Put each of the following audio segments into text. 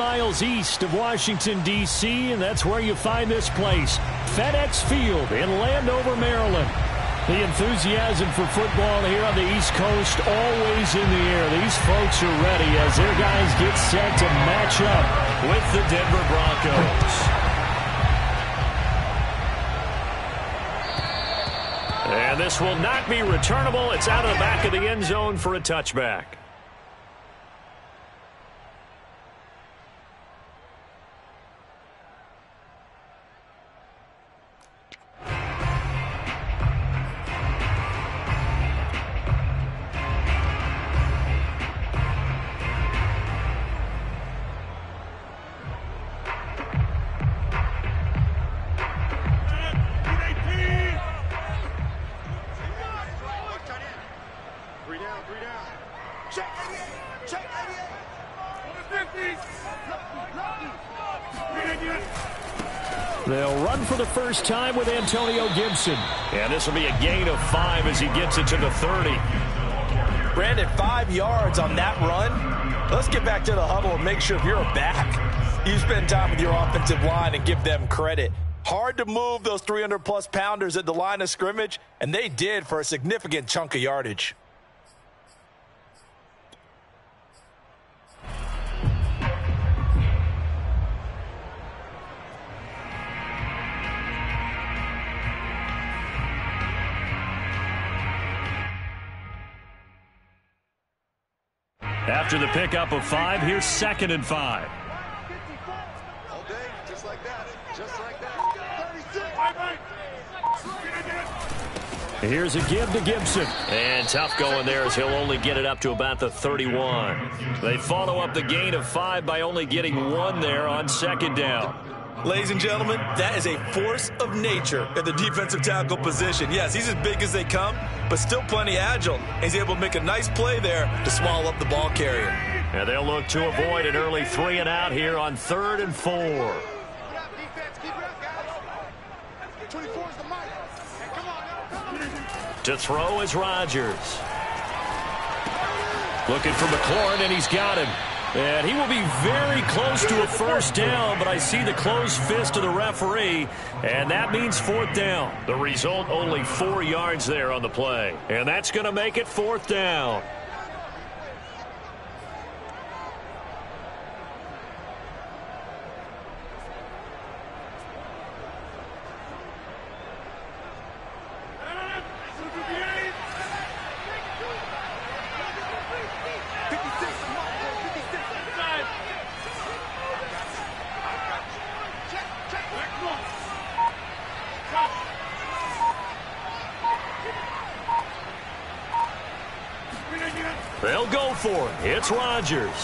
miles east of Washington, D.C., and that's where you find this place, FedEx Field in Landover, Maryland. The enthusiasm for football here on the East Coast always in the air. These folks are ready as their guys get set to match up with the Denver Broncos. And this will not be returnable. It's out of the back of the end zone for a touchback. They'll run for the first time with Antonio Gibson. And this will be a gain of 5 as he gets it to the 30. Brandon, 5 yards on that run. Let's get back to the huddle and make sure if you're a back, you spend time with your offensive line and give them credit. Hard to move those 300-plus pounders at the line of scrimmage, and they did for a significant chunk of yardage. After the pickup of 5, here's 2nd and 5. All day, just like that. Just like that. 36. Here's a give to Gibson. And tough going there as he'll only get it up to about the 31. They follow up the gain of 5 by only getting 1 there on 2nd down. Ladies and gentlemen, that is a force of nature at the defensive tackle position. Yes, he's as big as they come, but still plenty agile. He's able to make a nice play there to swallow up the ball carrier. And they'll look to avoid an early 3 and out here on 3rd and 4. To throw is Rodgers. Looking for McLaurin, and he's got him. And he will be very close to a first down, but I see the closed fist of the referee, and that means 4th down. The result, only 4 yards there on the play. And that's going to make it 4th down. They'll go for it. It's Rodgers.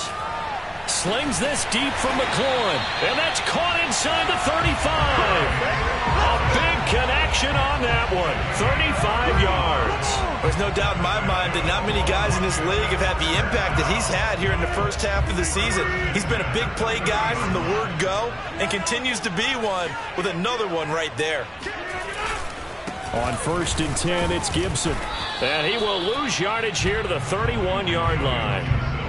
Slings this deep for McLaurin. And that's caught inside the 35. A big connection on that one. 35 yards. There's no doubt in my mind that not many guys in this league have had the impact that he's had here in the first half of the season. He's been a big play guy from the word go and continues to be one with another one right there. On 1st and 10, it's Gibson. And he will lose yardage here to the 31-yard line.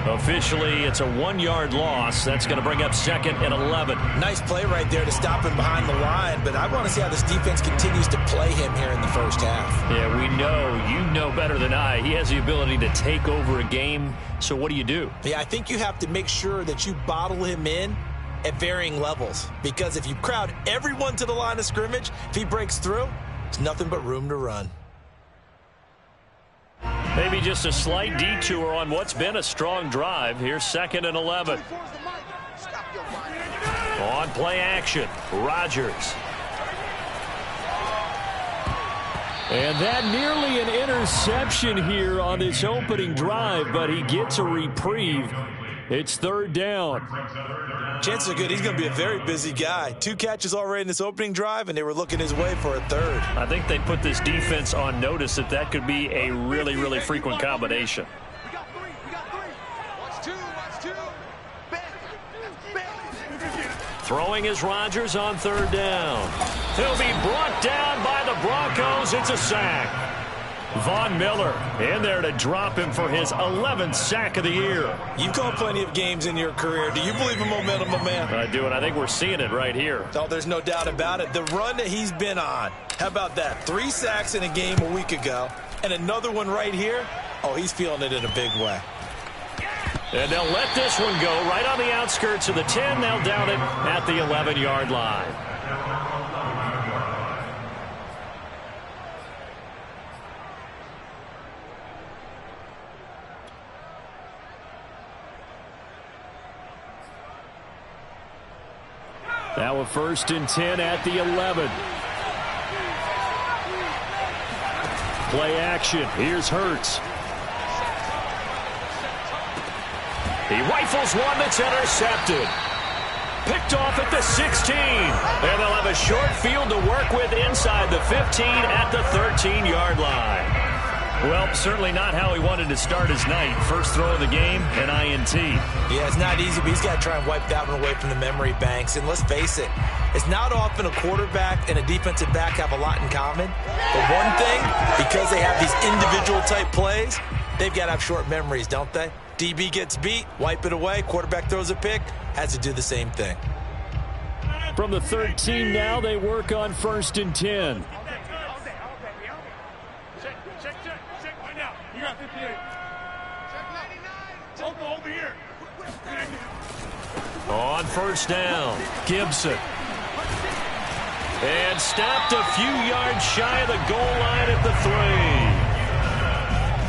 Officially, it's a 1-yard loss. That's going to bring up 2nd and 11. Nice play right there to stop him behind the line, but I want to see how this defense continues to play him here in the first half. Yeah, we know. You know better than I. He has the ability to take over a game. So what do you do? Yeah, I think you have to make sure that you bottle him in at varying levels, because if you crowd everyone to the line of scrimmage, if he breaks through, there's nothing but room to run. Maybe just a slight detour on what's been a strong drive. Here's 2nd and 11. On play action, Rodgers. And that nearly an interception here on this opening drive, but he gets a reprieve. It's 3rd down. Chances are good he's going to be a very busy guy. 2 catches already in this opening drive, and they were looking his way for a 3rd. I think they put this defense on notice that could be a really, really frequent combination. We got 3. Watch 2. Throwing is Rodgers on 3rd down. He'll be brought down by the Broncos. It's a sack. Von Miller in there to drop him for his 11th sack of the year. You've called plenty of games in your career. Do you believe in momentum, my man? I do, and I think we're seeing it right here. Oh, there's no doubt about it. The run that he's been on. How about that? 3 sacks in a game a week ago, and another one right here. Oh, he's feeling it in a big way. And they'll let this one go right on the outskirts of the 10. They'll down it at the 11-yard line. Now a 1st and 10 at the 11. Play action. Here's Hurts. He rifles one that's intercepted. Picked off at the 16. And they'll have a short field to work with inside the 15 at the 13-yard line. Well, certainly not how he wanted to start his night. First throw of the game, an INT. Yeah, it's not easy, but he's got to try and wipe that one away from the memory banks. And let's face it, it's not often a quarterback and a defensive back have a lot in common. But one thing, because they have these individual type plays, they've got to have short memories, don't they? DB gets beat, wipe it away. Quarterback throws a pick, has to do the same thing. From the 13 now, they work on 1st and 10. On 1st down, Gibson. And stopped a few yards shy of the goal line at the 3.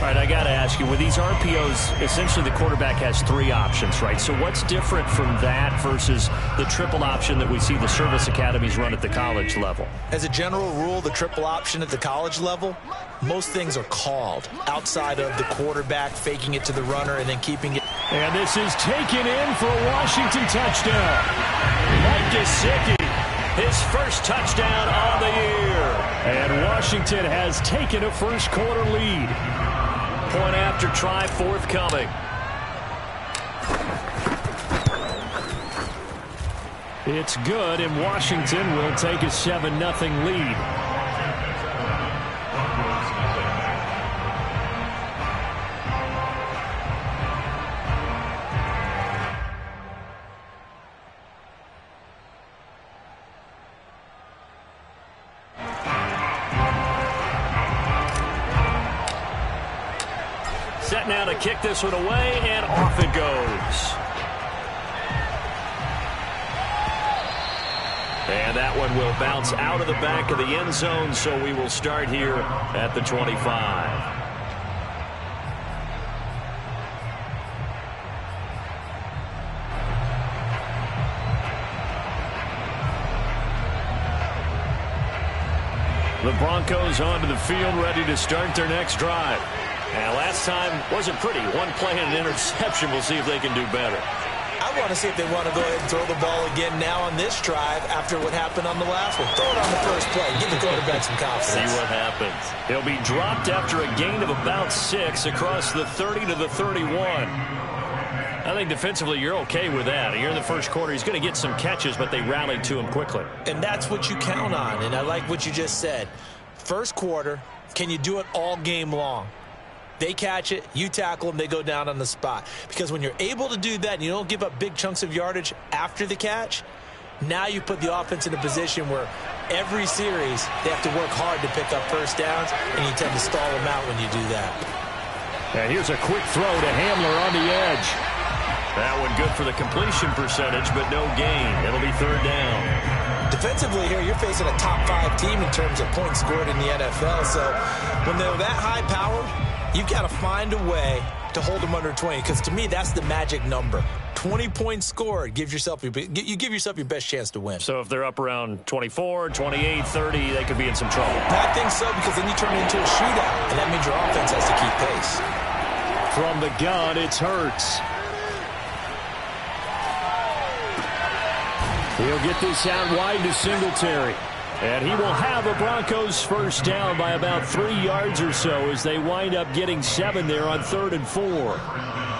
All right, I got to ask you, with these RPOs, essentially the quarterback has 3 options, right? So what's different from that versus the triple option that we see the service academies run at the college level? As a general rule, the triple option at the college level, most things are called outside of the quarterback faking it to the runner and then keeping it. And this is taken in for a Washington touchdown. Mike Gesicki, his first touchdown on the year. And Washington has taken a first-quarter lead. Point after try forthcoming. It's good, and Washington will take a 7-0 lead. Set now to kick this one away, and off it goes. And that one will bounce out of the back of the end zone, so we will start here at the 25. The Broncos onto the field, ready to start their next drive. And last time wasn't pretty. One play and an interception. We'll see if they can do better. I want to see if they want to go ahead and throw the ball again now on this drive after what happened on the last one. Throw it on the first play. Give the quarterback some confidence. See what happens. He'll be dropped after a gain of about 6 across the 30 to the 31. I think defensively you're okay with that. You're in the first quarter. He's going to get some catches, but they rallied to him quickly. And that's what you count on. And I like what you just said. First quarter, can you do it all game long? They catch it, you tackle them, they go down on the spot. Because when you're able to do that and you don't give up big chunks of yardage after the catch, now you put the offense in a position where every series they have to work hard to pick up first downs, and you tend to stall them out when you do that. And here's a quick throw to Hamler on the edge. That one good for the completion percentage, but no gain. It'll be 3rd down. Defensively here, you're facing a top 5 team in terms of points scored in the NFL. So when they're that high-powered, you've got to find a way to hold them under 20, because to me, that's the magic number. 20 points scored, you give yourself your best chance to win. So if they're up around 24, 28, 30, they could be in some trouble. I think so, because then you turn it into a shootout, and that means your offense has to keep pace. From the gun, it's Hurts. He'll get this out wide to Singletary. And he will have a Broncos first down by about 3 yards or so as they wind up getting 7 there on 3rd and 4.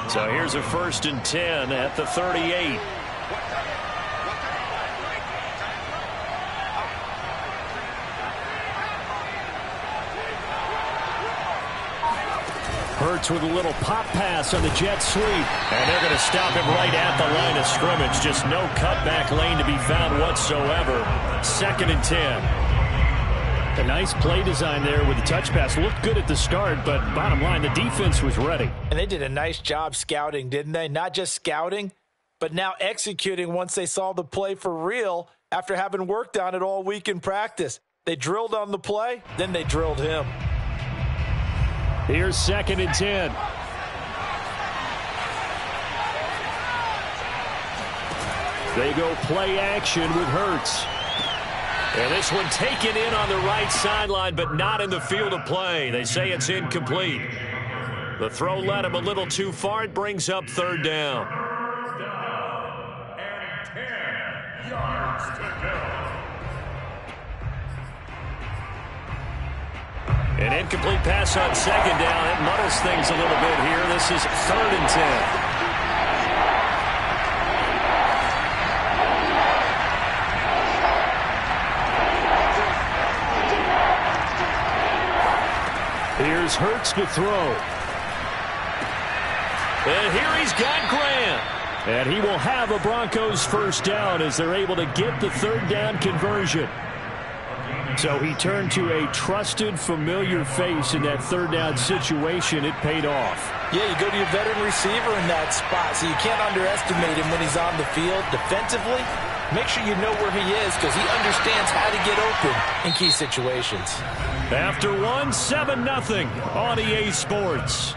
So here's a 1st and 10 at the 38. Hurts with a little pop pass on the jet sweep. And they're going to stop him right at the line of scrimmage. Just no cutback lane to be found whatsoever. 2nd and 10. A nice play design there with the touch pass. Looked good at the start, but bottom line, the defense was ready. And they did a nice job scouting, didn't they? Not just scouting, but now executing once they saw the play for real after having worked on it all week in practice. They drilled on the play, then they drilled him. Here's 2nd and 10. They go play action with Hurts. And this one taken in on the right sideline, but not in the field of play. They say it's incomplete. The throw led him a little too far. It brings up 3rd down. And 10 yards to go. An incomplete pass on 2nd down. It muddles things a little bit here. This is 3rd and 10. Here's Hurts to throw. And here he's got Grant. And he will have a Broncos 1st down as they're able to get the 3rd down conversion. So he turned to a trusted, familiar face in that 3rd down situation. It paid off. Yeah, you go to your veteran receiver in that spot, so you can't underestimate him when he's on the field. Defensively, make sure you know where he is because he understands how to get open in key situations. After 7-0 on EA Sports.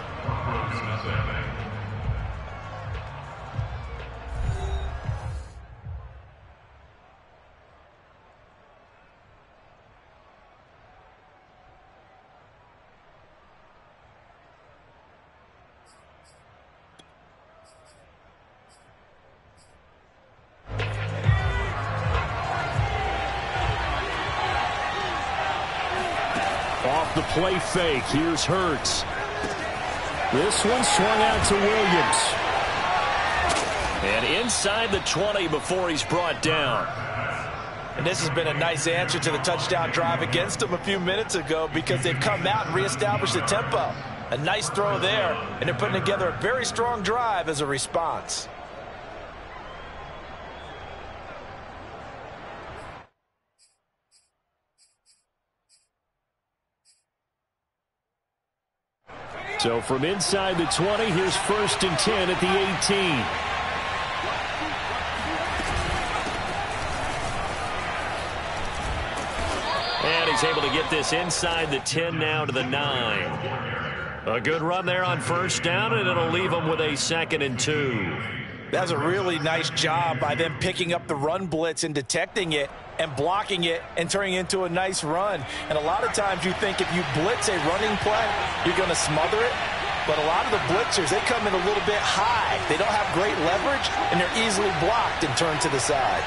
Off the play fake, here's Hurts. This one swung out to Williams. And inside the 20 before he's brought down. And this has been a nice answer to the touchdown drive against them a few minutes ago because they've come out and reestablished the tempo. A nice throw there, and they're putting together a very strong drive as a response. So from inside the 20, here's 1st and 10 at the 18. And he's able to get this inside the 10 now to the 9. A good run there on 1st down, and it'll leave him with a 2nd and 2. That's a really nice job by them picking up the run blitz and detecting it and blocking it and turning it into a nice run. And a lot of times you think if you blitz a running play, you're going to smother it. But a lot of the blitzers, they come in a little bit high. They don't have great leverage, and they're easily blocked and turned to the side.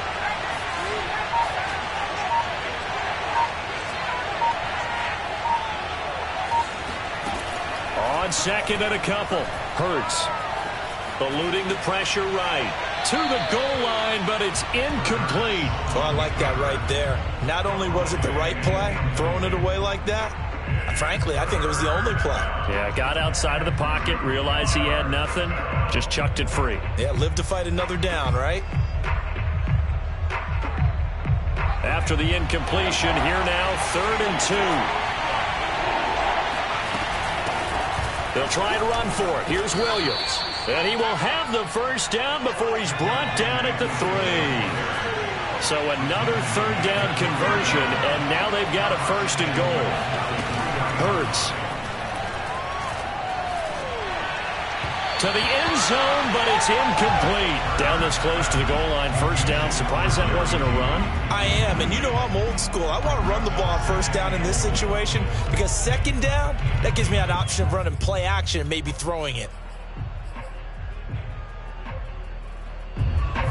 On 2nd and a couple, Hurts eluding the pressure right to the goal line, but it's incomplete. Well, I like that right there. Not only was it the right play, throwing it away like that, frankly, I think it was the only play. Yeah, got outside of the pocket, realized he had nothing, just chucked it free. Yeah, live to fight another down, right? After the incompletion, here now, 3rd and 2. They'll try and run for it. Here's Williams. And he will have the 1st down before he's brought down at the 3. So another 3rd down conversion, and now they've got a 1st and goal. Hurts to the end zone, but it's incomplete. Down this close to the goal line, 1st down. Surprised that wasn't a run? I am, and you know I'm old school. I want to run the ball on 1st down in this situation because 2nd down, that gives me an option of running play action and maybe throwing it.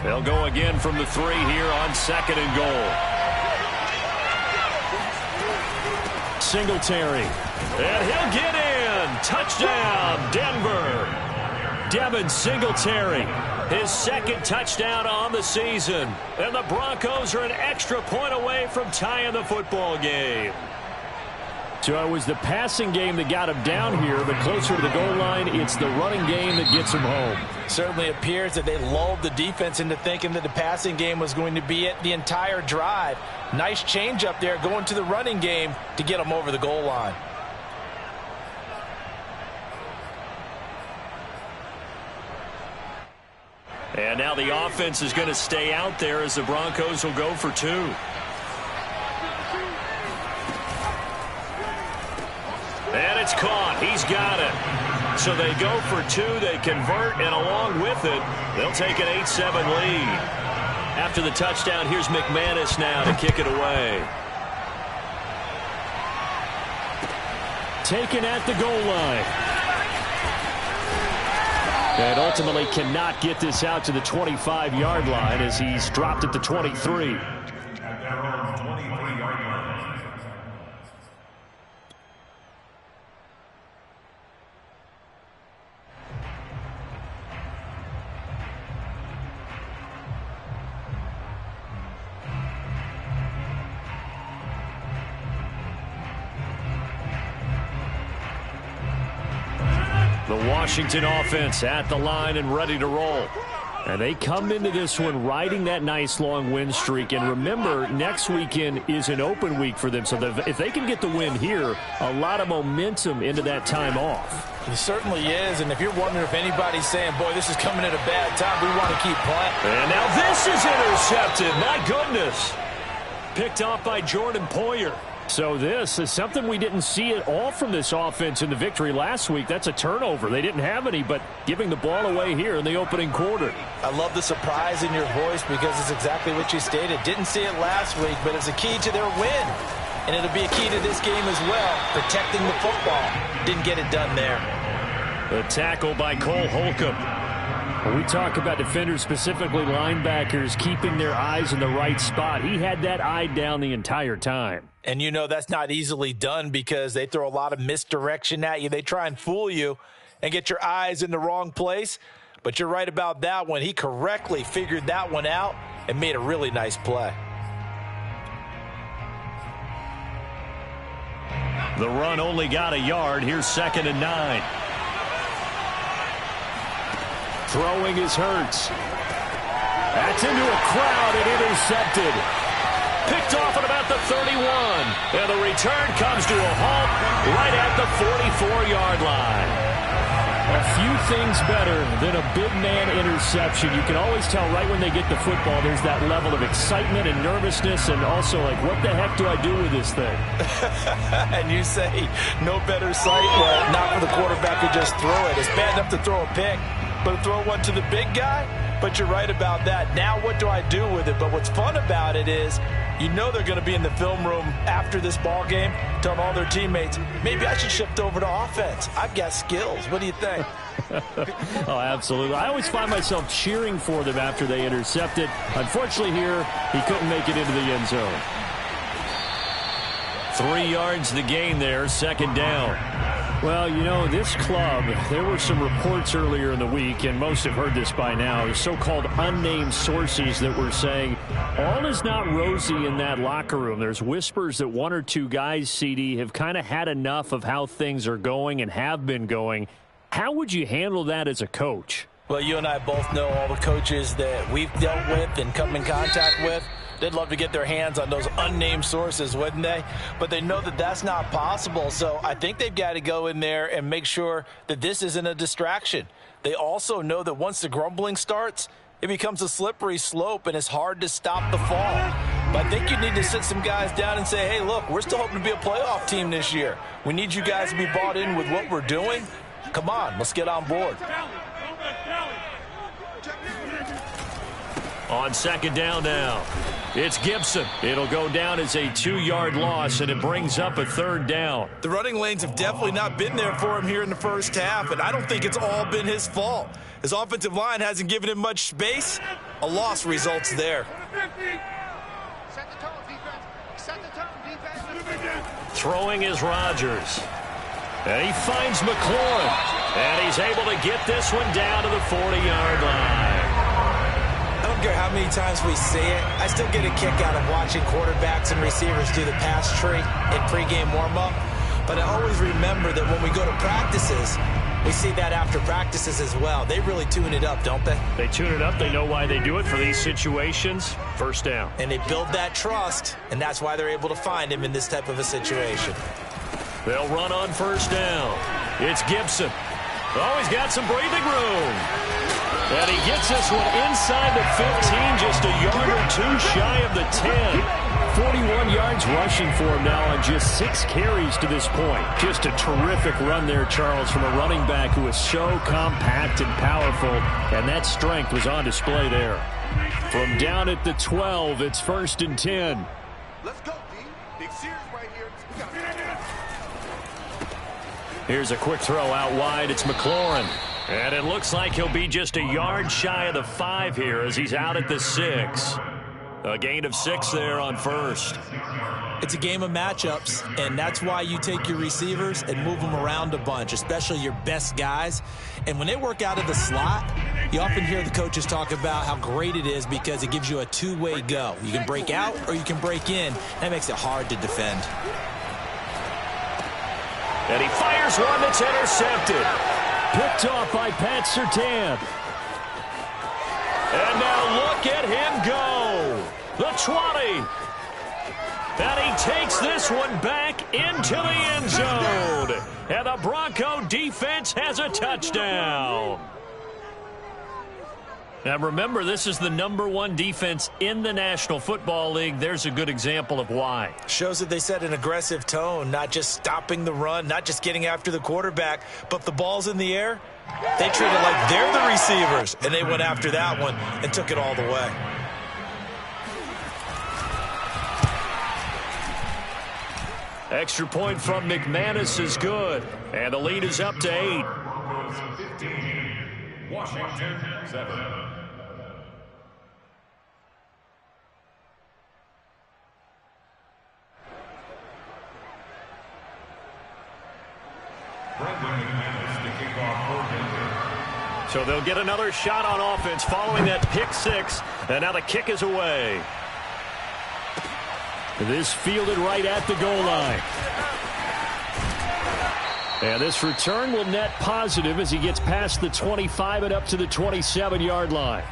They'll go again from the 3 here on 2nd and goal. Singletary. And he'll get in. Touchdown, Denver. Devin Singletary, his 2nd touchdown on the season. And the Broncos are an extra point away from tying the football game. So it was the passing game that got him down here, but closer to the goal line, it's the running game that gets him home. Certainly appears that they lulled the defense into thinking that the passing game was going to be it the entire drive. Nice change up there going to the running game to get him over the goal line. And now the offense is going to stay out there as the Broncos will go for 2. And it's caught. He's got it. So they go for 2. They convert, and along with it, they'll take an 8-7 lead. After the touchdown, here's McManus now to kick it away. Taken at the goal line. And ultimately cannot get this out to the 25-yard line as he's dropped at the 23. At their own 23-yard line. The Washington offense at the line and ready to roll. And they come into this one riding that nice long win streak. And remember, next weekend is an open week for them. So if they can get the win here, a lot of momentum into that time off. It certainly is. And if you're wondering if anybody's saying, boy, this is coming at a bad time, we want to keep playing. And now this is intercepted. My goodness. Picked off by Jordan Poyer. So this is something we didn't see at all from this offense in the victory last week. That's a turnover. They didn't have any, but giving the ball away here in the opening quarter. I love the surprise in your voice because it's exactly what you stated. Didn't see it last week, but it's a key to their win. And it'll be a key to this game as well, protecting the football. Didn't get it done there. The tackle by Cole Holcomb. When we talk about defenders, specifically linebackers, keeping their eyes in the right spot, he had that eye down the entire time. And you know that's not easily done because they throw a lot of misdirection at you. They try and fool you and get your eyes in the wrong place. But you're right about that one. He correctly figured that one out and made a really nice play. The run only got a yard. Here's 2nd and 9. Throwing is Hurts. That's into a crowd and intercepted. Picked off at about the 31. And the return comes to a halt right at the 44-yard line. A few things better than a big man interception. You can always tell right when they get the football, there's that level of excitement and nervousness and also like, what the heck do I do with this thing? And you say, no better sight, well, not for the quarterback to just throw it. It's bad enough to throw a pick, but to throw one to the big guy? But you're right about that. Now what do I do with it? But what's fun about it is you know they're going to be in the film room after this ball game telling all their teammates, maybe I should shift over to offense. I've got skills. What do you think? Oh, absolutely. I always find myself cheering for them after they intercept it. Unfortunately here, he couldn't make it into the end zone. 3 yards the gain there, 2nd down. Well, you know, this club, there were some reports earlier in the week, and most have heard this by now, so-called unnamed sources that were saying all is not rosy in that locker room. There's whispers that 1 or 2 guys, CD, have kind of had enough of how things are going and have been going. How would you handle that as a coach? Well, you and I both know all the coaches that we've dealt with and come in contact with. They'd love to get their hands on those unnamed sources, wouldn't they? But they know that that's not possible. So I think they've got to go in there and make sure that this isn't a distraction. They also know that once the grumbling starts, it becomes a slippery slope and it's hard to stop the fall. But I think you need to sit some guys down and say, hey, look, we're still hoping to be a playoff team this year. We need you guys to be bought in with what we're doing. Come on, let's get on board. On 2nd down now, it's Gibson. It'll go down as a 2-yard loss, and it brings up a 3rd down. The running lanes have definitely not been there for him here in the first half, and I don't think it's all been his fault. His offensive line hasn't given him much space. A loss results there. Set the tone, defense. Set the tone, defense. Throwing is Rodgers. And he finds McLaurin. And he's able to get this one down to the 40-yard line. I don't care how many times we see it. I still get a kick out of watching quarterbacks and receivers do the pass tree in pregame warm-up. But I always remember that when we go to practices, we see that after practices as well. They really tune it up, don't they? They tune it up. They know why they do it for these situations. First down. And they build that trust, and that's why they're able to find him in this type of a situation. They'll run on first down. It's Gibson. Oh, he's got some breathing room. And he gets this one inside the 15, just a yard or two shy of the 10. 41 yards rushing for him now on just 6 carries to this point. Just a terrific run there, Charles, from a running back who is so compact and powerful, and that strength was on display there. From down at the 12, it's 1st and 10. Let's go, D. Big series right here. We got Here's a quick throw out wide. It's McLaurin. And it looks like he'll be just a yard shy of the 5 here as he's out at the 6. A gain of 6 there on first. It's a game of matchups, and that's why you take your receivers and move them around a bunch, especially your best guys. And when they work out of the slot, you often hear the coaches talk about how great it is because it gives you a two-way go. You can break out or you can break in. That makes it hard to defend. And he fires one that's intercepted. Picked off by Pat Surtain. And now look at him go. The 20. And he takes this one back into the end zone. And the Bronco defense has a touchdown. Now remember, this is the #1 defense in the National Football League. There's a good example of why. Shows that they set an aggressive tone, not just stopping the run, not just getting after the quarterback, but the ball's in the air. They treat it like they're the receivers, and they went after that one and took it all the way. Extra point from McManus is good, and the lead is up to 8. 15, Washington 7. So they'll get another shot on offense following that pick 6, and now the kick is away. This fielded right at the goal line. And this return will net positive as he gets past the 25 and up to the 27-yard line.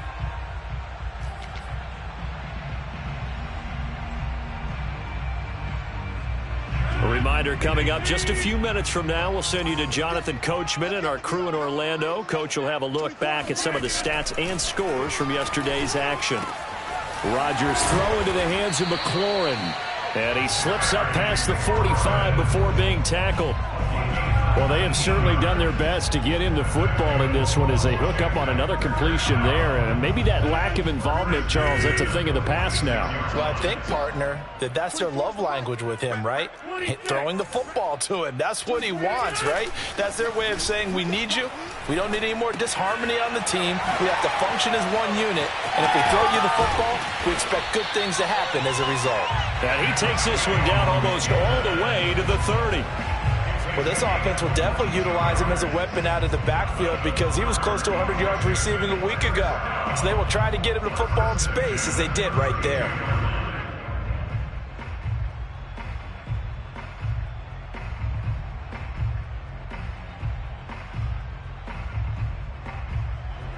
A reminder coming up just a few minutes from now. We'll send you to Jonathan Coachman and our crew in Orlando. Coach will have a look back at some of the stats and scores from yesterday's action. Rodgers throw into the hands of McLaurin. And he slips up past the 45 before being tackled. Well, they have certainly done their best to get into football in this one as they hook up on another completion there. And maybe that lack of involvement, Charles, that's a thing of the past now. Well, I think, partner, that's their love language with him, right? Throwing the football to him. That's what he wants, right? That's their way of saying, we need you. We don't need any more disharmony on the team. We have to function as one unit. And if we throw you the football, we expect good things to happen as a result. And he takes this one down almost all the way to the 30. Well, this offense will definitely utilize him as a weapon out of the backfield because he was close to 100 yards receiving a week ago. So they will try to get him the football in space as they did right there.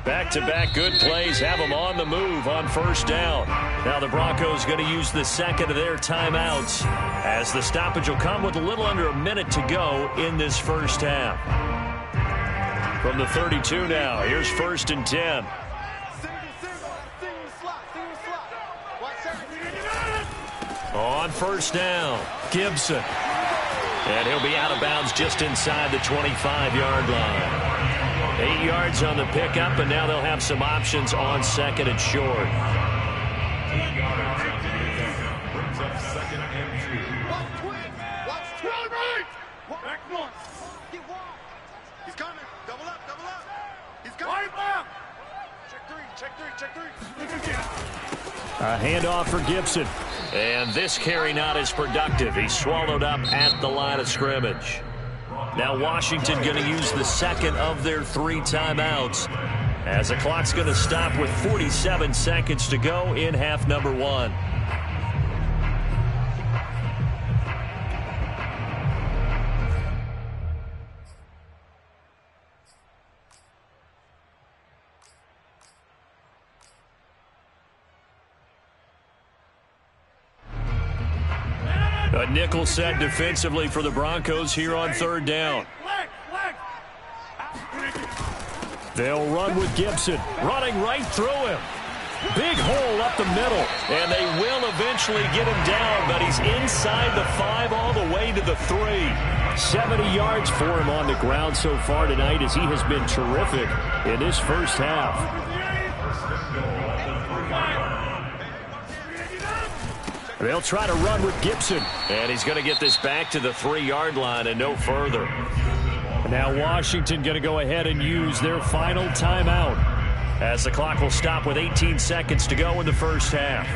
Back-to-back good plays have them on the move on first down. Now the Broncos going to use the second of their timeouts as the stoppage will come with a little under a minute to go in this first half. From the 32 now, here's 1st and 10. On first down, Gibson. And he'll be out of bounds just inside the 25-yard line. 8 yards on the pickup, and now they'll have some options on second and short. 2 yards on the pickup. Brings up 2nd and 2. Watch twin. Watch twin. Back one. Get wide. He's coming. Double up. Double up. He's coming. Check three. A handoff for Gibson. And this carry not as productive. He's swallowed up at the line of scrimmage. Now Washington going to use the second of their 3 timeouts as the clock's going to stop with 47 seconds to go in half number 1. A nickel set defensively for the Broncos here on third down. They'll run with Gibson, running right through him. Big hole up the middle, and they will eventually get him down, but he's inside the 5 all the way to the 3. 70 yards for him on the ground so far tonight as he has been terrific in this first half. They'll try to run with Gibson, and he's going to get this back to the 3-yard line and no further. Now Washington going to go ahead and use their final timeout as the clock will stop with 18 seconds to go in the first half.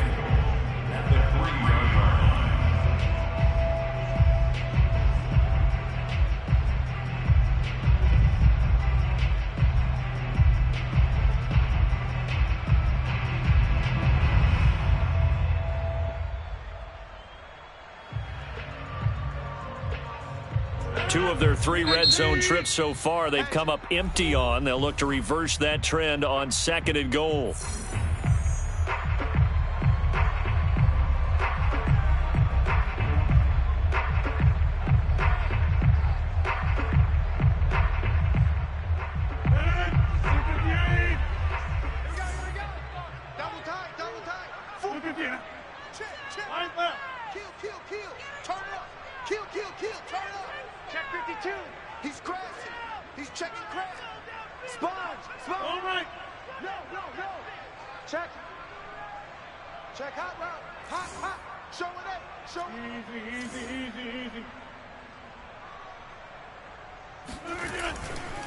Two of their 3 red zone trips so far they've come up empty on. They'll look to reverse that trend on 2nd and goal.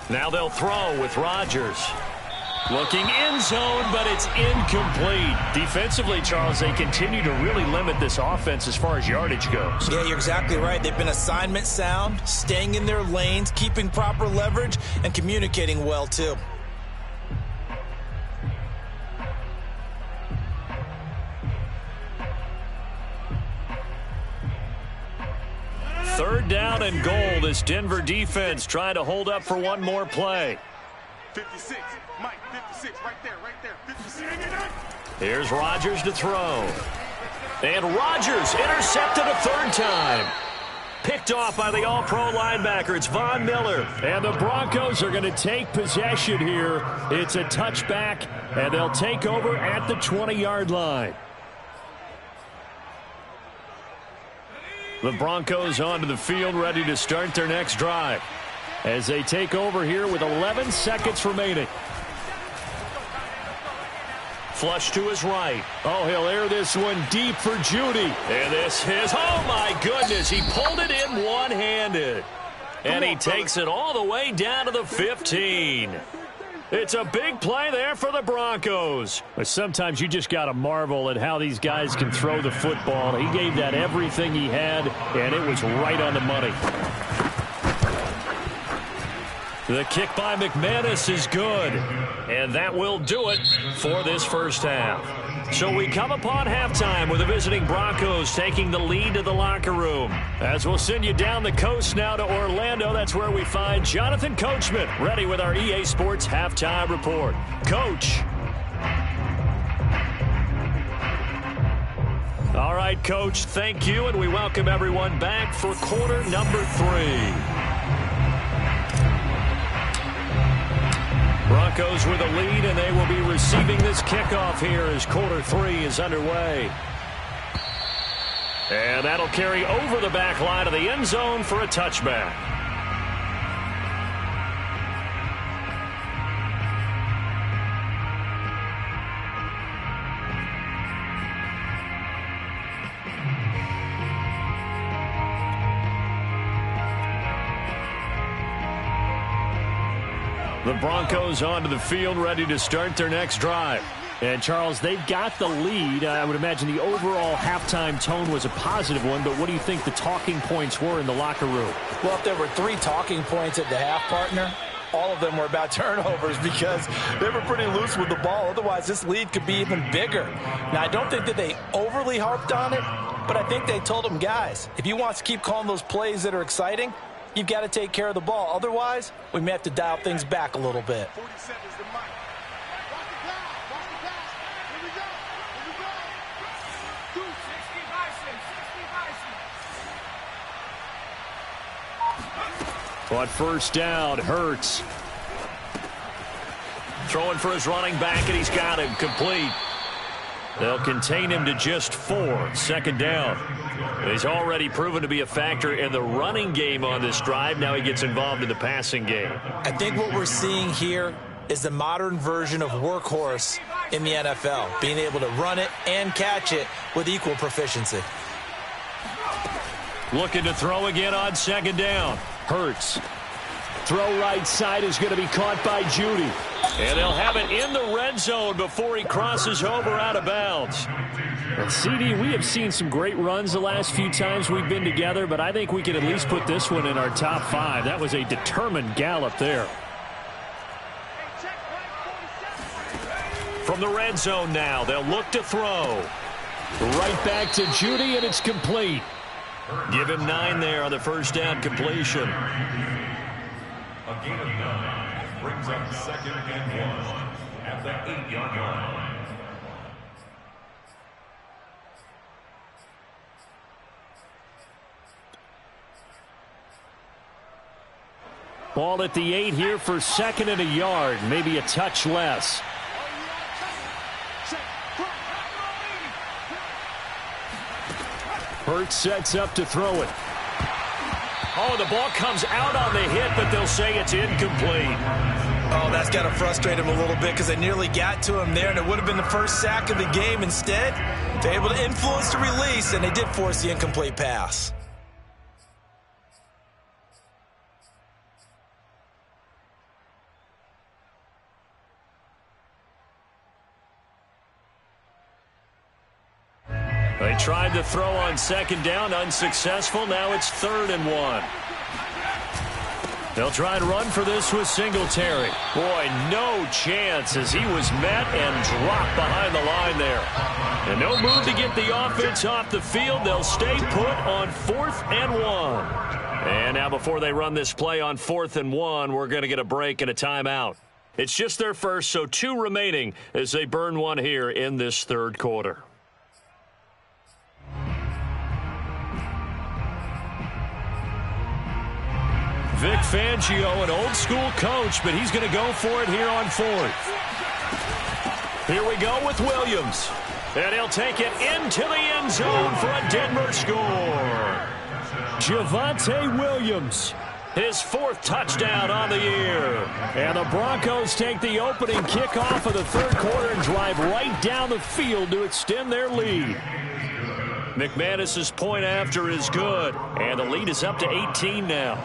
Now they'll throw with Rodgers. Looking end zone, but it's incomplete. Defensively, Charles, they continue to really limit this offense as far as yardage goes. Yeah, you're exactly right. They've been assignment sound, staying in their lanes, keeping proper leverage, and communicating well, too. Third down and goal. This Denver defense trying to hold up for one more play. 56, Mike, 56, right there, 56. Here's Rodgers to throw. And Rodgers intercepted a 3rd time. Picked off by the all-pro linebacker. It's Von Miller. And the Broncos are going to take possession here. It's a touchback, and they'll take over at the 20-yard line. The Broncos onto the field, ready to start their next drive as they take over here with 11 seconds remaining. Flush to his right. Oh, he'll air this one deep for Judy. And this is, oh my goodness, he pulled it in one-handed. And he takes it all the way down to the 15. It's a big play there for the Broncos. But sometimes you just got to marvel at how these guys can throw the football. He gave that everything he had, and it was right on the money. The kick by McManus is good. And that will do it for this first half. So we come upon halftime with the visiting Broncos taking the lead to the locker room. As we'll send you down the coast now to Orlando, that's where we find Jonathan Coachman ready with our EA Sports Halftime Report. Coach. All right, Coach, thank you, and we welcome everyone back for quarter number 3. Broncos with a lead, and they will be receiving this kickoff here as quarter 3 is underway. And that'll carry over the back line of the end zone for a touchback. The Broncos onto the field, ready to start their next drive. And, Charles, they've got the lead. I would imagine the overall halftime tone was a positive one, but what do you think the talking points were in the locker room? Well, if there were 3 talking points at the half, partner, all of them were about turnovers because they were pretty loose with the ball. Otherwise, this lead could be even bigger. Now, I don't think that they overly harped on it, but I think they told them, guys, if you want to keep calling those plays that are exciting, you've got to take care of the ball. Otherwise, we may have to dial things back a little bit. 47 is the mic. Walk it down. Walk it down. Here we go. Here we go. 60 Bison. 60 Bison. On first down, Hurts. Throwing for his running back, and he's got him complete. They'll contain him to just 4. Second down. He's already proven to be a factor in the running game on this drive. Now he gets involved in the passing game. I think what we're seeing here is the modern version of workhorse in the NFL, being able to run it and catch it with equal proficiency. Looking to throw again on second down. Hurts. Throw right side is going to be caught by Judy. And they'll have it in the red zone before he crosses over out of bounds. Well, CD, we have seen some great runs the last few times we've been together, but I think we can at least put this one in our top 5. That was a determined gallop there. From the red zone now, they'll look to throw. Right back to Judy, and it's complete. Give him 9 there on the first down completion. A gain of 9 brings up 2nd and 1 at the 8-yard line. Ball at the 8 here for 2nd and a yard, maybe a touch less. Hurts sets up to throw it. Oh, the ball comes out on the hit, but they'll say it's incomplete. Oh, that's got to frustrate him a little bit because they nearly got to him there, and it would have been the first sack of the game. Instead, they're able to influence the release, and they did force the incomplete pass. They tried to throw on second down, unsuccessful. Now it's 3rd and 1. They'll try and run for this with Singletary. Boy, no chance as he was met and dropped behind the line there. And no move to get the offense off the field. They'll stay put on 4th and 1. And now before they run this play on 4th and 1, we're going to get a break and a timeout. It's just their first, so 2 remaining as they burn one here in this 3rd quarter. Vic Fangio, an old-school coach, but he's going to go for it here on 4th. Here we go with Williams. And he'll take it into the end zone for a Denver score. Javonte Williams, his 4th touchdown on the year. And the Broncos take the opening kickoff of the 3rd quarter and drive right down the field to extend their lead. McManus's point after is good, and the lead is up to 18 now.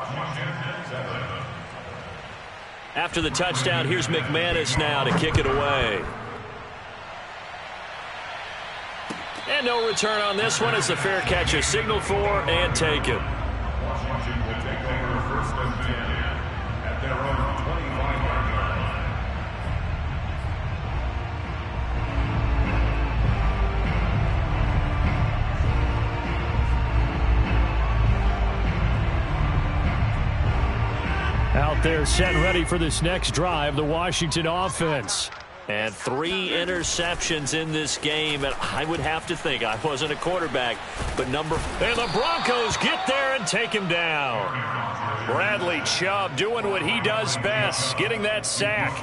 After the touchdown, here's McManus now to kick it away. And no return on this one as the fair catch is signaled for and taken. Washington will take over 1st and 10 at their own 25-yard line. Out there set ready for this next drive, the Washington offense. And 3 interceptions in this game, and I would have to think, I wasn't a quarterback, but and the Broncos get there and take him down. Bradley Chubb doing what he does best, getting that sack.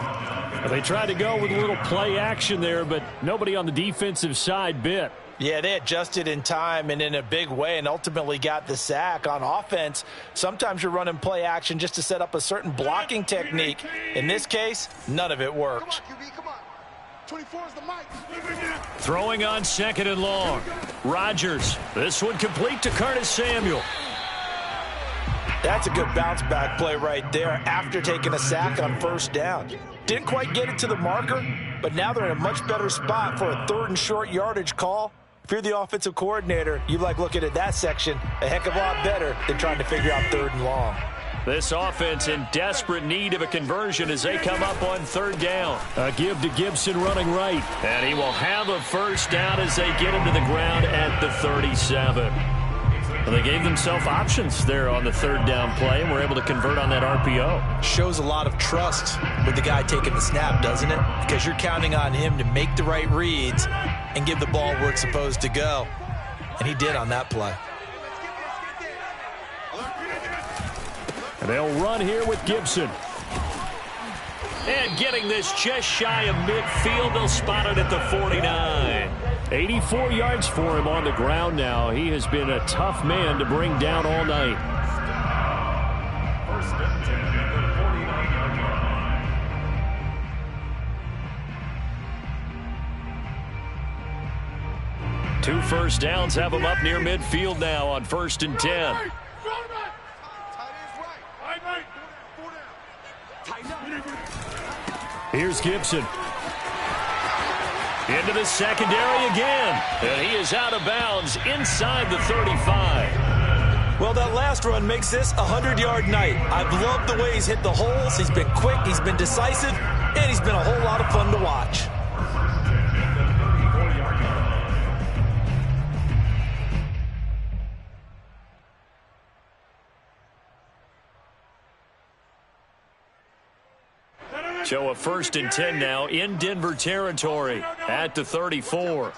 They tried to go with a little play action there, but nobody on the defensive side bit. Yeah, they adjusted in time and in a big way and ultimately got the sack. On offense, sometimes you're running play action just to set up a certain blocking technique. In this case, none of it worked. Come on. 24 is the mic. Throwing on 2nd and long. Rodgers, this one complete to Curtis Samuel. That's a good bounce back play right there after taking a sack on 1st down. Didn't quite get it to the marker, but now they're in a much better spot for a 3rd and short yardage call. If you're the offensive coordinator, you like looking at that section a heck of a lot better than trying to figure out 3rd and long. This offense in desperate need of a conversion as they come up on 3rd down. A give to Gibson running right. And he will have a 1st down as they get him to the ground at the 37. Well, they gave themselves options there on the 3rd down play and were able to convert on that RPO. Shows a lot of trust with the guy taking the snap, doesn't it? Because you're counting on him to make the right reads and give the ball where it's supposed to go. And he did on that play. They'll run here with Gibson. And getting this just shy of midfield, they'll spot it at the 49. 84 yards for him on the ground now. He has been a tough man to bring down all night. First and 10 at the 49-yard line. 2 first downs have him up near midfield now on 1st and 10. Here's Gibson. Into the secondary again. And he is out of bounds inside the 35. Well, that last run makes this a 100-yard night. I've loved the way he's hit the holes. He's been quick, he's been decisive, and he's been a whole lot of fun to watch. So a 1st and 10 now in Denver territory at the 34.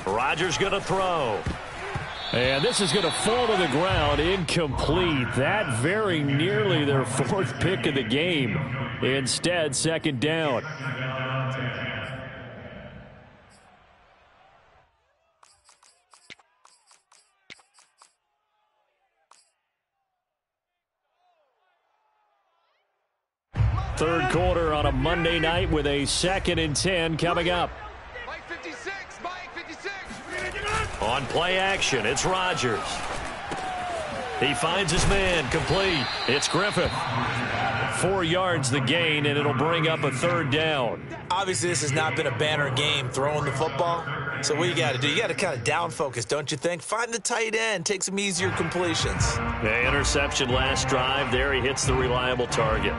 Rodgers going to throw. And this is going to fall to the ground, incomplete. That very nearly their 4th pick of the game. Instead, 2nd down. Third quarter on a Monday night with a 2nd and 10 coming up. Mike 56, Mike 56. On play action, it's Rodgers. He finds his man, complete. It's Griffith. 4 yards the gain, and it'll bring up a 3rd down. Obviously, this has not been a banner game throwing the football. So what you got to do, you got to kind of down focus, don't you think? Find the tight end, take some easier completions. The interception last drive. There he hits the reliable target.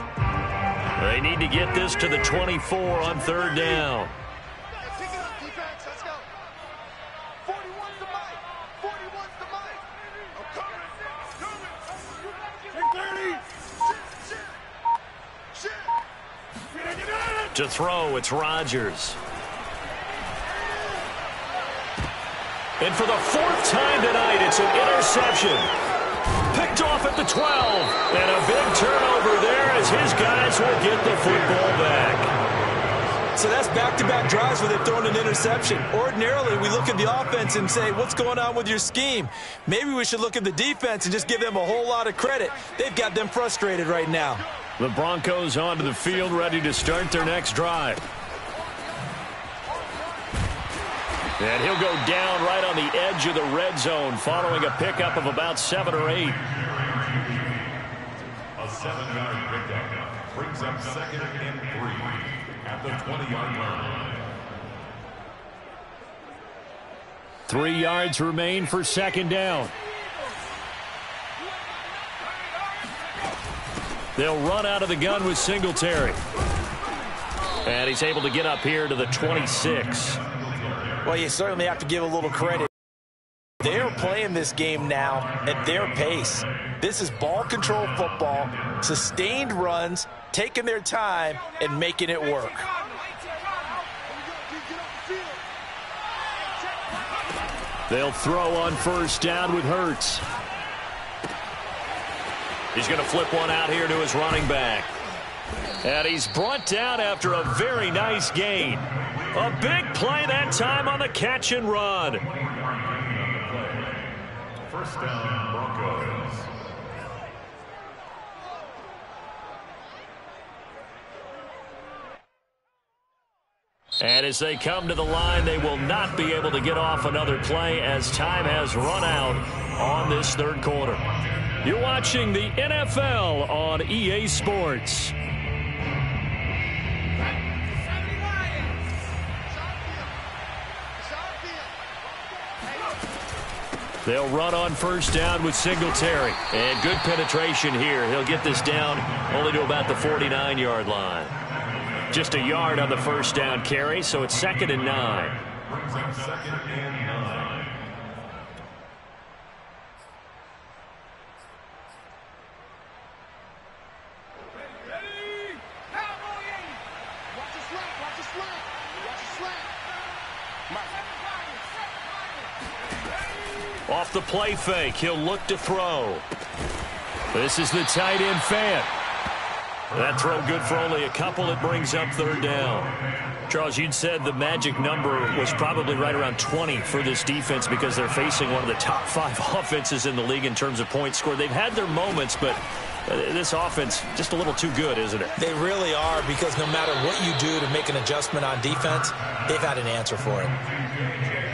They need to get this to the 24 on 3rd down. Pick it up, defense. Let's go. 41's the Mike. 41's the Mike. I'm coming. Take 30. Shit. To throw, it's Rodgers. And for the 4th time tonight, it's an interception. Picked off at the 12. And a big turnover there as his guys will get the football back. So that's back-to-back drives where they've thrown an interception. Ordinarily, we look at the offense and say, what's going on with your scheme? Maybe we should look at the defense and just give them a whole lot of credit. They've got them frustrated right now. The Broncos onto the field, ready to start their next drive. And he'll go down right on the edge of the red zone following a pickup of about 7 or 8. A 7-yard pickup brings up 2nd and 3 at the 20-yard line. 3 yards remain for 2nd down. They'll run out of the gun with Singletary. And he's able to get up here to the 26. Well, you certainly have to give a little credit. They're playing this game now at their pace. This is ball control football, sustained runs, taking their time, and making it work. They'll throw on 1st down with Hurts. He's going to flip one out here to his running back. And he's brought down after a very nice gain. A big play that time on the catch and run. 1st down, Broncos. And as they come to the line, they will not be able to get off another play as time has run out on this 3rd quarter. You're watching the NFL on EA Sports. They'll run on 1st down with Singletary. And good penetration here. He'll get this down only to about the 49-yard line. Just a yard on the 1st down carry, so it's 2nd and 9. Brings up 2nd and 9. Off the play fake, he'll look to throw. This is the tight end Fant. That throw good for only a couple. It brings up third down. Charles, you'd said the magic number was probably right around 20 for this defense because they're facing one of the top 5 offenses in the league in terms of points scored. They've had their moments, but this offense just a little too good, isn't it? They really are, because no matter what you do to make an adjustment on defense, they've had an answer for it.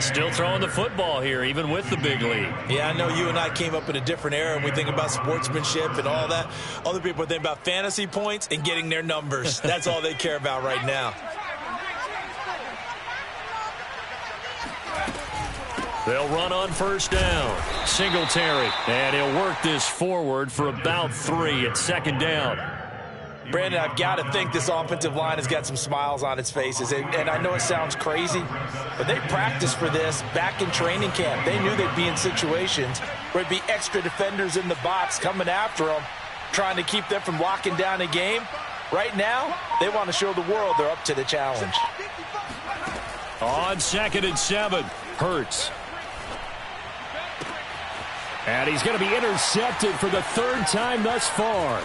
Still throwing the football here, even with the big lead. Yeah, I know you and I came up in a different era, and we think about sportsmanship and all that. Other people think about fantasy points and getting their numbers. That's all they care about right now. They'll run on first down. Singletary, and he'll work this forward for about 3 at second down. Brandon, I've got to think this offensive line has got some smiles on its faces. And I know it sounds crazy, but they practiced for this back in training camp. They knew they'd be in situations where it'd be extra defenders in the box coming after them, trying to keep them from locking down a game. Right now, they want to show the world they're up to the challenge. On 2nd and 7, Hurts. And he's going to be intercepted for the 3rd time thus far.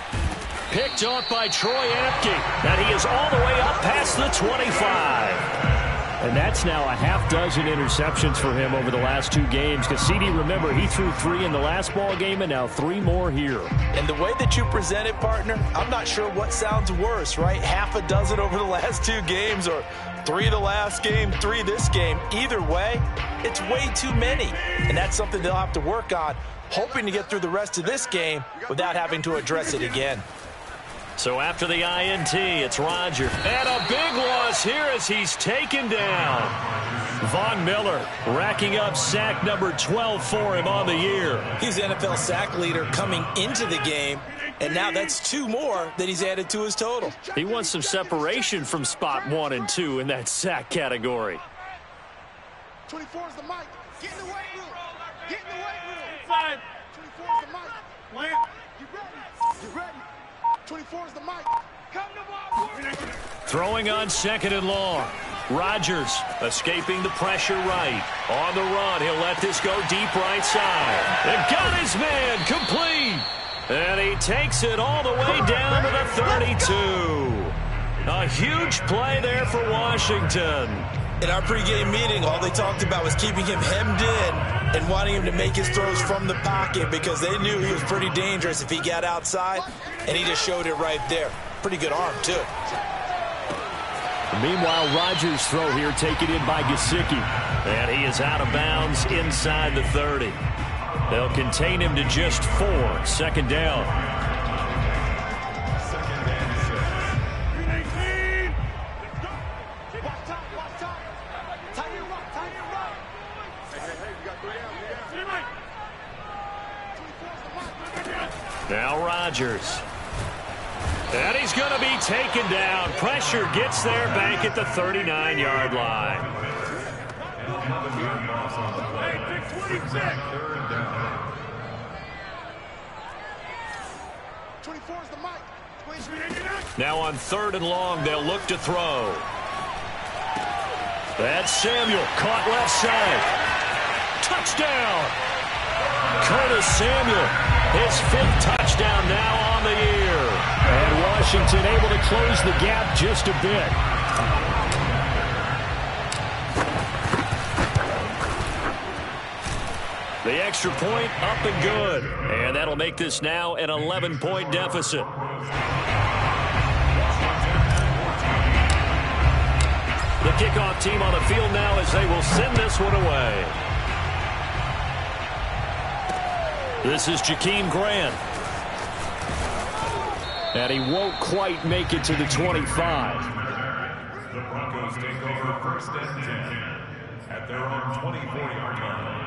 Picked off by Troy Apke. And he is all the way up past the 25. And that's now a half dozen interceptions for him over the last 2 games. Because CD, remember, he threw 3 in the last ball game and now 3 more here. And the way that you present it, partner, I'm not sure what sounds worse, right? Half a dozen over the last 2 games, or 3 the last game, 3 this game. Either way, it's way too many. And that's something they'll have to work on, hoping to get through the rest of this game without having to address it again. So after the INT, it's Rodgers. And a big loss here as he's taken down. Von Miller racking up sack number 12 for him on the year. He's NFL sack leader coming into the game, and now that's 2 more that he's added to his total. He wants some separation from spot 1 and 2 in that sack category. 24 is the mic. Get in the weight room. Get in the weight room. 24 is the mic. You ready? You ready? 24 is the mic. Come to my. Throwing on 2nd and long. Rodgers escaping the pressure right. On the run, he'll let this go deep right side. And got his man complete. And he takes it all the way down to the 32. A huge play there for Washington. In our pregame meeting, all they talked about was keeping him hemmed in and wanting him to make his throws from the pocket because they knew he was pretty dangerous if he got outside, and he just showed it right there. Pretty good arm, too. Meanwhile, Rodgers' throw here taken in by Gesicki. And he is out of bounds inside the 30. They'll contain him to just 4. 2nd down. Now Rodgers. And he's going to be taken down. Pressure gets there back at the 39-yard line. 24 is the mic. Now on 3rd and long, they'll look to throw. That's Samuel, caught left side. Touchdown! Curtis Samuel, his 5th touchdown now on the year. And Washington able to close the gap just a bit. The extra point up and good. And that'll make this now an 11-point deficit. The kickoff team on the field now as they will send this one away. This is Jakeem Grant. And he won't quite make it to the 25. The Broncos take over 1st and 10 at their own 24-yard line.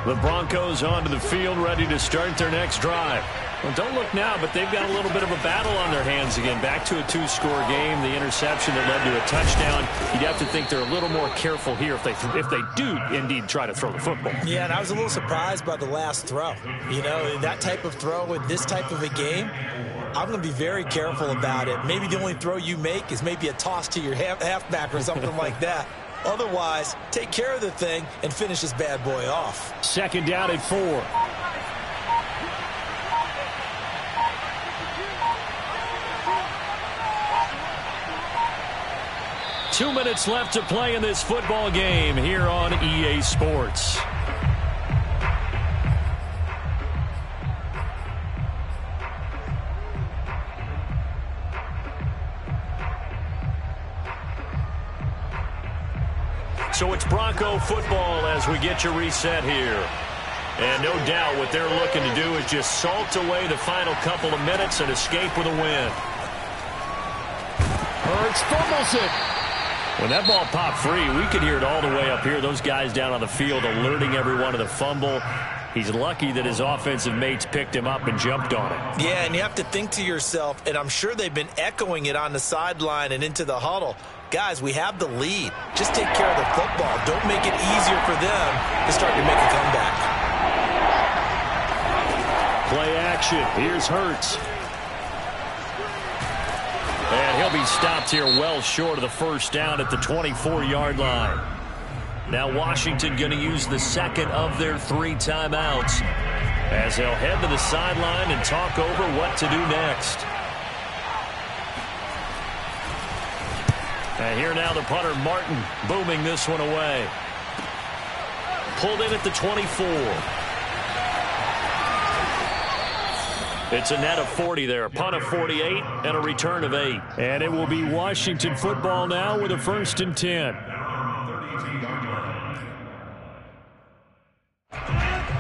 The Broncos onto the field, ready to start their next drive. Well, don't look now, but they've got a little bit of a battle on their hands again. Back to a 2-score game. The interception that led to a touchdown. You'd have to think they're a little more careful here if they do indeed try to throw the football. Yeah, and I was a little surprised by the last throw. You know, that type of throw with this type of a game, I'm going to be very careful about it. Maybe the only throw you make is maybe a toss to your halfback or something like that. Otherwise, take care of the thing and finish this bad boy off. 2nd down at 4. Two minutes left to play in this football game here on EA Sports. So it's Bronco football as we get you reset here. And no doubt what they're looking to do is just salt away the final couple of minutes and escape with a win. Hurts fumbles it. When that ball popped free, we could hear it all the way up here. Those guys down on the field alerting everyone to the fumble. He's lucky that his offensive mates picked him up and jumped on him. Yeah, and you have to think to yourself, and I'm sure they've been echoing it on the sideline and into the huddle. Guys, we have the lead. Just take care of the football. Don't make it easier for them to start to make a comeback. Play action. Here's Hurts. And he'll be stopped here well short of the first down at the 24-yard line. Now Washington going to use the second of their 3 timeouts as they'll head to the sideline and talk over what to do next. And here now the punter Martin booming this one away. Pulled in at the 24. It's a net of 40 there. A punt of 48 and a return of 8. And it will be Washington football now with a 1st and 10.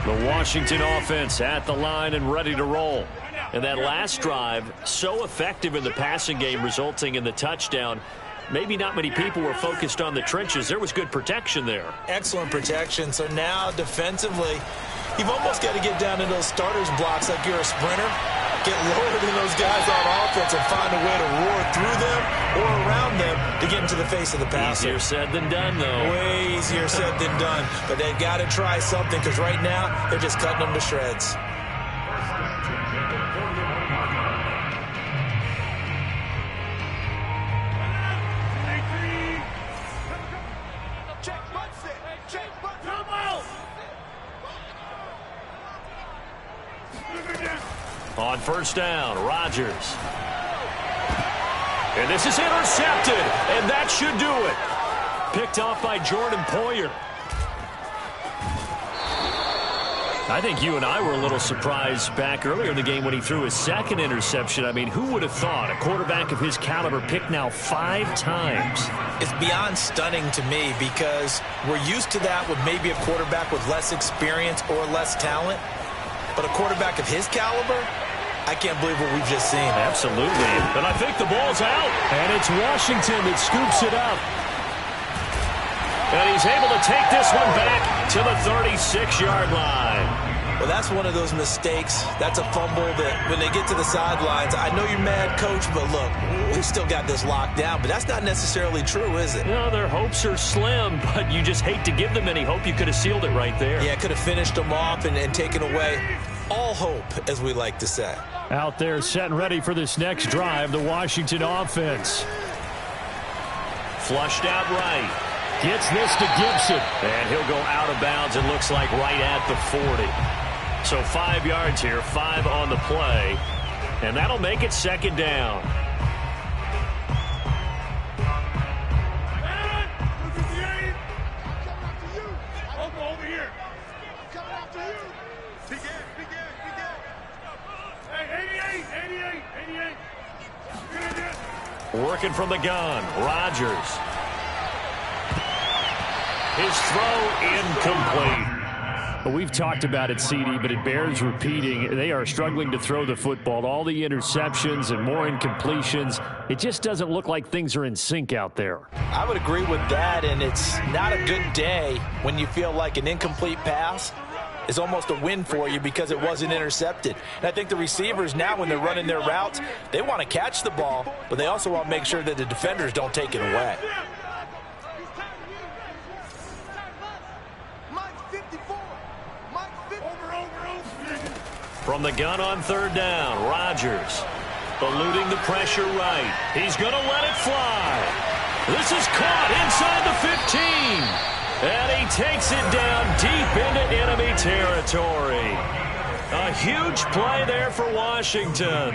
The Washington offense at the line and ready to roll. And that last drive, so effective in the passing game, resulting in the touchdown. Maybe not many people were focused on the trenches. There was good protection there. Excellent protection. So now defensively, you've almost got to get down in those starters blocks like you're a sprinter. Get lower than those guys on offense and find a way to roar through them or around them to get into the face of the passer. Easier said than done, though. Way easier said than done. But they've got to try something because right now they're just cutting them to shreds. On 1st down, Rodgers. And this is intercepted, and that should do it. Picked off by Jordan Poyer. I think you and I were a little surprised back earlier in the game when he threw his 2nd interception. I mean, who would have thought a quarterback of his caliber picked now 5 times? It's beyond stunning to me because we're used to that with maybe a quarterback with less experience or less talent. But a quarterback of his caliber, I can't believe what we've just seen. Absolutely. And I think the ball's out. And it's Washington that scoops it up. And he's able to take this one back to the 36-yard line. Well, that's one of those mistakes. That's a fumble that when they get to the sidelines, I know you're mad, Coach, but look, we've still got this locked down. But that's not necessarily true, is it? No, their hopes are slim, but you just hate to give them any hope. You could have sealed it right there. Yeah, could have finished them off and taken away all hope, as we like to say. Out there set and ready for this next drive, the Washington offense. Flushed out right. Gets this to Gibson. And he'll go out of bounds, it looks like right at the 40. So 5 yards here, 5 on the play. And that'll make it 2nd down. Working from the gun, Rodgers. His throw incomplete. We've talked about it, CD, but it bears repeating. They are struggling to throw the football. All the interceptions and more incompletions. It just doesn't look like things are in sync out there. I would agree with that, and it's not a good day when you feel like an incomplete pass is almost a win for you because it wasn't intercepted. And I think the receivers now, when they're running their routes, they want to catch the ball, but they also want to make sure that the defenders don't take it away. From the gun on 3rd down, Rodgers. Eluding the pressure right. He's going to let it fly. This is caught inside the 15. And he takes it down deep into enemy territory. A huge play there for Washington.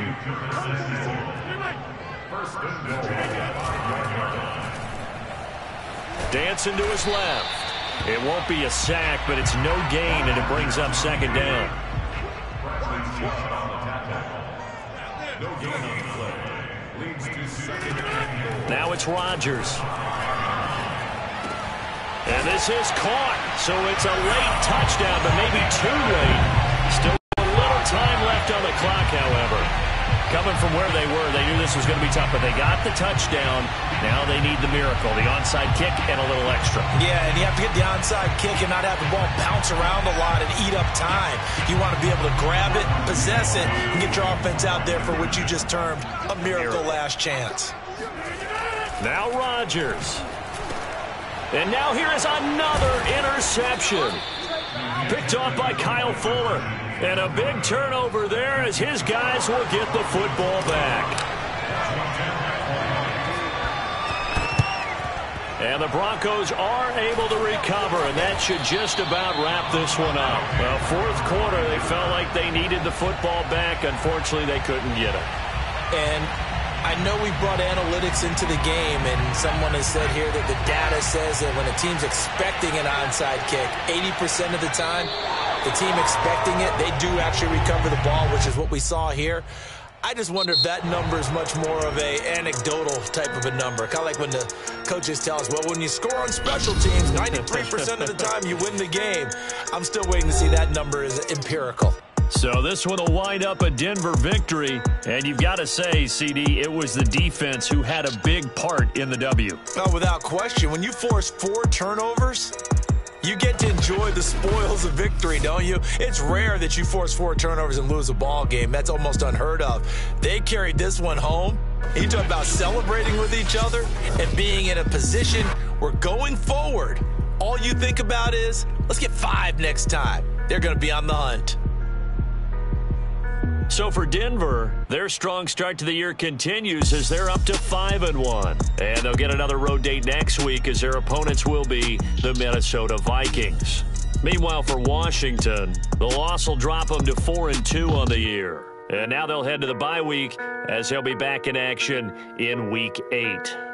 Dancing to his left. It won't be a sack, but it's no gain, and it brings up second down. Now it's Rodgers. And this is caught, so it's a late touchdown, but maybe too late. Still a little time left on the clock, however. Coming from where they were, they knew this was going to be tough, but they got the touchdown. Now they need the miracle, the onside kick and a little extra. Yeah, and you have to get the onside kick and not have the ball bounce around a lot and eat up time. You want to be able to grab it, possess it, and get your offense out there for what you just termed a miracle last chance. Now Rodgers. And now here is another interception. Picked off by Kyle Fuller. And a big turnover there as his guys will get the football back. And the Broncos are able to recover, and that should just about wrap this one up. Well, fourth quarter, they felt like they needed the football back. Unfortunately, they couldn't get it. And I know we brought analytics into the game, and someone has said here that the data says that when a team's expecting an onside kick, 80% of the time, the team expecting it, they do actually recover the ball, which is what we saw here. I just wonder if that number is much more of a anecdotal type of a number. Kind of like when the coaches tell us, well, when you score on special teams, 93% of the time you win the game. I'm still waiting to see that number is empirical. So this one will wind up a Denver victory. And you've got to say, CD, it was the defense who had a big part in the W. Oh, without question. When you force 4 turnovers, you get to enjoy the spoils of victory, don't you? It's rare that you force 4 turnovers and lose a ball game. That's almost unheard of. They carried this one home. You talk about celebrating with each other and being in a position where going forward, all you think about is, let's get 5 next time. They're going to be on the hunt. So for Denver, their strong start to the year continues as they're up to 5-1. And they'll get another road date next week as their opponents will be the Minnesota Vikings. Meanwhile, for Washington, the loss will drop them to 4-2 on the year. And now they'll head to the bye week as they'll be back in action in Week 8.